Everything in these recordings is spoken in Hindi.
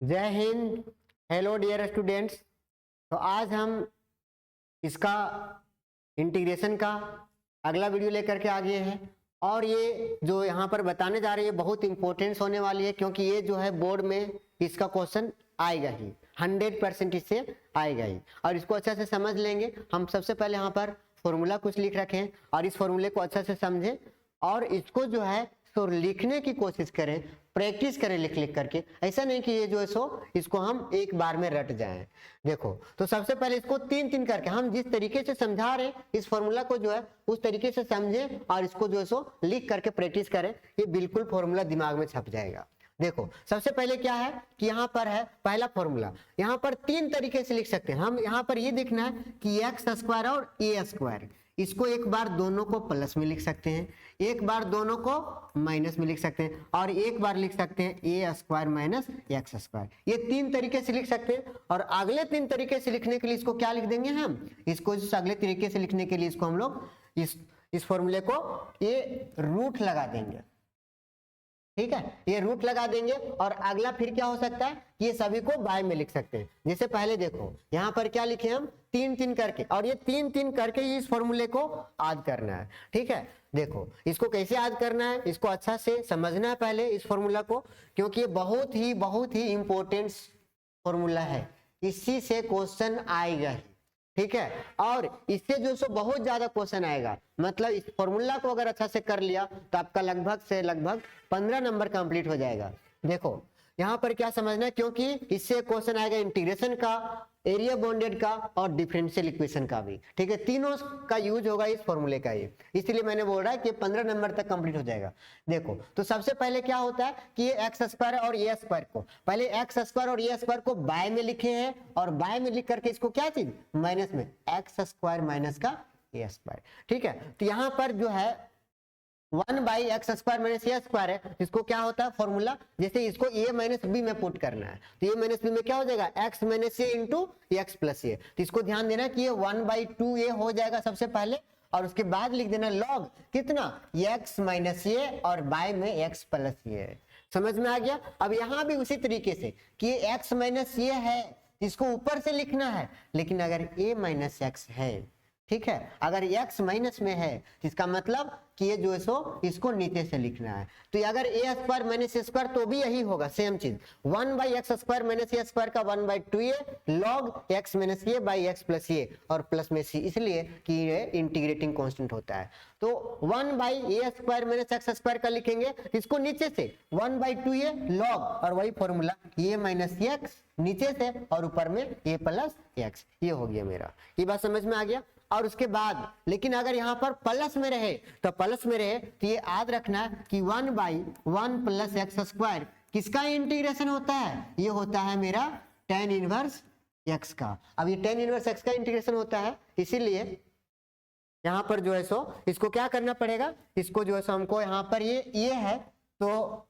जय हिंद। Hello dear students. तो आज हम इसका इंटीग्रेशन का अगला वीडियो लेकर के आ गए हैं और ये जो यहाँ पर बताने जा रही है बहुत इंपॉर्टेंस होने वाली है, क्योंकि ये जो है बोर्ड में इसका क्वेश्चन आएगा ही, 100% इससे आएगा ही। और इसको अच्छा से समझ लेंगे। हम सबसे पहले यहाँ पर फॉर्मूला कुछ लिख रखे हैं और इस फॉर्मूले को अच्छा से समझें और इसको जो है तो लिखने की कोशिश करें, प्रैक्टिस करें लिख लिख करके। ऐसा नहीं कि ये जो है सो इसको हम एक बार में रट जाएं। देखो, तो सबसे पहले इसको तीन तीन करके हम जिस तरीके से समझा रहे हैं इस फॉर्मूला को जो है उस तरीके से समझें और इसको जो है सो लिख करके प्रैक्टिस करें। ये बिल्कुल फॉर्मूला दिमाग में छप जाएगा। देखो, सबसे पहले क्या है कि यहाँ पर है पहला फॉर्मूला। यहाँ पर तीन तरीके से लिख सकते हैं हम। यहाँ पर ये देखना है कि एक्स स्क्वायर और ए स्क्वायर, इसको एक बार दोनों को प्लस में लिख सकते हैं, एक बार दोनों को माइनस में लिख सकते हैं और एक बार लिख सकते हैं ए स्क्वायर माइनस एक्स स्क्वायर। ये तीन तरीके से लिख सकते हैं। और अगले तीन तरीके से लिखने के लिए इसको क्या लिख देंगे हम, इसको अगले तरीके से लिखने के लिए इसको हम लोग इस फॉर्मूले को ये रूट लगा देंगे। ठीक है, ये रूट लगा देंगे। और अगला फिर क्या हो सकता है कि ये सभी को बाय में लिख सकते हैं। जैसे पहले देखो यहाँ पर क्या लिखे हम, तीन तीन करके, और ये तीन तीन करके इस फॉर्मूले को याद करना है। ठीक है, देखो इसको कैसे याद करना है, इसको अच्छा से समझना है पहले इस फॉर्मूला को, क्योंकि ये बहुत ही इंपॉर्टेंट फॉर्मूला है। इसी से क्वेश्चन आएगा ही। ठीक है, और इससे जो सो बहुत ज्यादा क्वेश्चन आएगा। मतलब इस फॉर्मूला को अगर अच्छा से कर लिया तो आपका लगभग से लगभग 15 नंबर कंप्लीट हो जाएगा। देखो यहाँ पर क्या समझना है, क्योंकि इससे क्वेश्चन आएगा इंटीग्रेशन का, एरिया बॉन्डेड का और डिफरेंशियल इक्वेशन का भी। ठीक है, तीनों का यूज होगा इस फॉर्मूले का ये, इसलिए मैंने बोल रहा है कि 15 नंबर तक कंप्लीट हो जाएगा। देखो, तो सबसे पहले क्या होता है कि ये एक्स स्क्वायर और ए स्क्वायर को, पहले एक्स स्क्वायर और ए स्क्वायर को बाय में लिखे हैं और बाय में लिख करके इसको क्या चीज माइनस में, एक्स स्क्वायर माइनस का ए स्क्वायर। ठीक है, तो यहाँ पर जो है 1 by X square minus A square है, इसको क्या होता है फॉर्मूला, जैसे इसको ए माइनस बी में पुट करना है तो ए माइनस बी में क्या हो जाएगा, एक्स माइनस ए इंटू एक्स प्लस ए। तो इसको ध्यान देना कि ये 1/2 हो जाएगा सबसे पहले, और उसके बाद लिख देना लॉग कितना, एक्स माइनस ए और बाय में एक्स प्लस ए। समझ में आ गया। अब यहाँ भी उसी तरीके से कि एक्स माइनस ए है, इसको ऊपर से लिखना है, लेकिन अगर ए माइनस एक्स है, ठीक है, अगर x माइनस में है तो इसका मतलब कि ये जो है सो इसको नीचे से लिखना है। तो अगर A square minus A square तो भी यही होगा, सेम चीज, 1 by X square minus A square का 1/2a log X minus A by X plus A और प्लस में सी, इसलिए कि ये इंटीग्रेटिंग कांस्टेंट होता है। तो 1 by A square minus x square का लिखेंगे, इसको नीचे से 1/2a लॉग और वही फॉर्मूला ए माइनस एक्स नीचे से और ऊपर में ए प्लस एक्स। ये हो गया मेरा, ये बात समझ में आ गया। और उसके बाद लेकिन अगर यहाँ पर प्लस में रहे तो प्लस में रहे तो ये याद रखना कि 1/1 प्लस एक्स स्क्वायर किसका इंटीग्रेशन होता है, ये होता है मेरा tan इनवर्स एक्स का। अब ये tan इनवर्स एक्स का इंटीग्रेशन होता है, इसीलिए यहाँ पर जो है सो इसको क्या करना पड़ेगा, इसको जो है सो हमको यहाँ पर ये है तो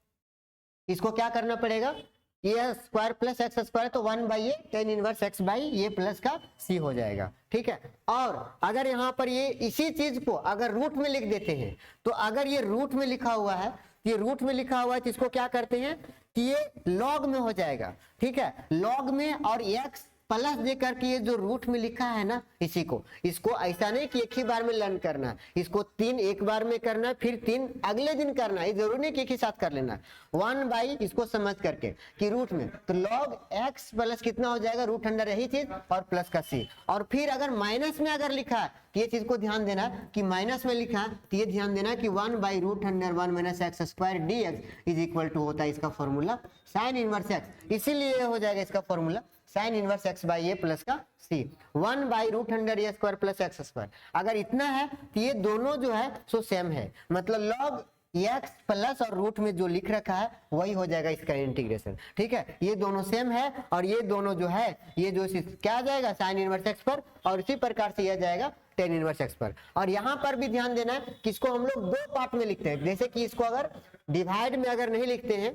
इसको क्या करना पड़ेगा, ये स्क्वायर प्लस एक्स स्क्वायर तो 1/a tan inverse x by ये प्लस का सी हो जाएगा। ठीक है, और अगर यहाँ पर ये इसी चीज को अगर रूट में लिख देते हैं तो अगर ये रूट में लिखा हुआ है, ये रूट में लिखा हुआ है तो इसको क्या करते हैं कि ये लॉग में हो जाएगा। ठीक है, लॉग में और एक्स प्लस दे करके ये जो रूट में लिखा है ना, इसी को, इसको ऐसा नहीं कि एक ही बार में लर्न करना है, इसको 3 एक बार में करना है, फिर 3 अगले दिन करना है, ये जरूरी नहीं कि एक ही साथ कर लेना है। 1 बाई इसको समझ करके कि रूट में तो लॉग एक्स प्लस कितना हो जाएगा, रूट अंडर यही चीज और प्लस का सी। और फिर अगर माइनस में अगर लिखा है तो ये चीज को ध्यान देना कि माइनस में लिखा है तो ये ध्यान देना कि 1/√1 minus x square dx is equal to होता है इसका फॉर्मूला साइन इनवर्स एक्स, इसीलिए हो जाएगा इसका formula sine inverse x by A plus का सी, 1/√a square plus X square. अगर इतना है तो ये दोनों जो है सो सेम है, मतलब लॉग एक्स प्लस और रूट में जो लिख रखा है वही हो जाएगा इसका इंटीग्रेशन। ठीक है, ये दोनों सेम है और ये दोनों जो है ये जो क्या आ जाएगा साइन इनवर्स एक्स पर, और इसी प्रकार से यह जाएगा tan इनवर्स एक्स पर। और यहाँ पर भी ध्यान देना है कि इसको हम लोग 2 पार्ट में लिखते हैं, जैसे कि इसको अगर डिवाइड में अगर नहीं लिखते हैं,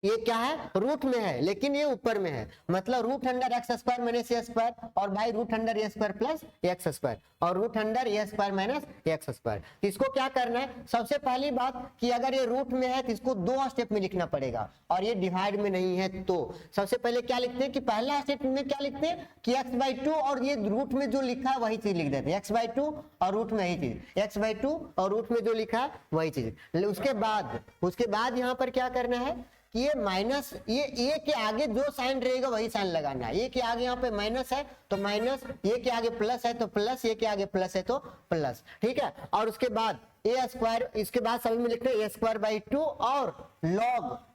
ये क्या है, रूट में है, लेकिन ये ऊपर में है, मतलब root under X square minus A square और by root under A square plus X square और root under A square minus x square. तो इसको क्या करना है, सबसे पहली बात कि अगर ये रूट में है तो इसको 2 स्टेप में लिखना पड़ेगा और ये डिवाइड में नहीं है, तो सबसे पहले क्या लिखते हैं कि पहला स्टेप में क्या लिखते हैं कि x/2 और ये रूट में जो लिखा है वही चीज लिख देते हैं, x/2 और रूट में यही चीज, x/2 और रूट में जो लिखा है वही चीज। उसके बाद यहाँ पर क्या करना है कि ये माइनस, ये ए के आगे जो साइन रहेगा वही साइन लगाना है। ए के आगे यहाँ पे माइनस है तो माइनस, ए के आगे प्लस है तो प्लस, ए के आगे प्लस है तो प्लस, ठीक है। और उसके बाद ए स्क्वायर, इसके बाद सभी में लिखते हैं a²/2 और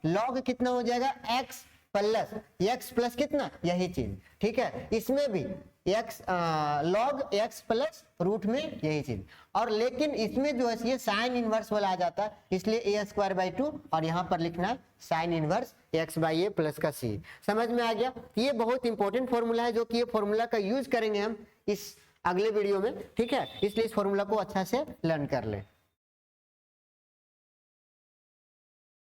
लॉग कितना हो जाएगा x प्लस कितना, यही चीज, ठीक है। इसमें भी log x प्लस रूट में यही चीज, और लेकिन इसमें जो है ये साइन इनवर्स वाला आ जाता है, इसलिए a²/2 और यहाँ पर लिखना है साइन इनवर्स x/a प्लस का c। समझ में आ गया। ये बहुत इंपॉर्टेंट फॉर्मूला है जो कि ये फॉर्मूला का यूज करेंगे हम इस अगले वीडियो में, ठीक है, इसलिए इस फॉर्मूला को अच्छा से लर्न कर लें।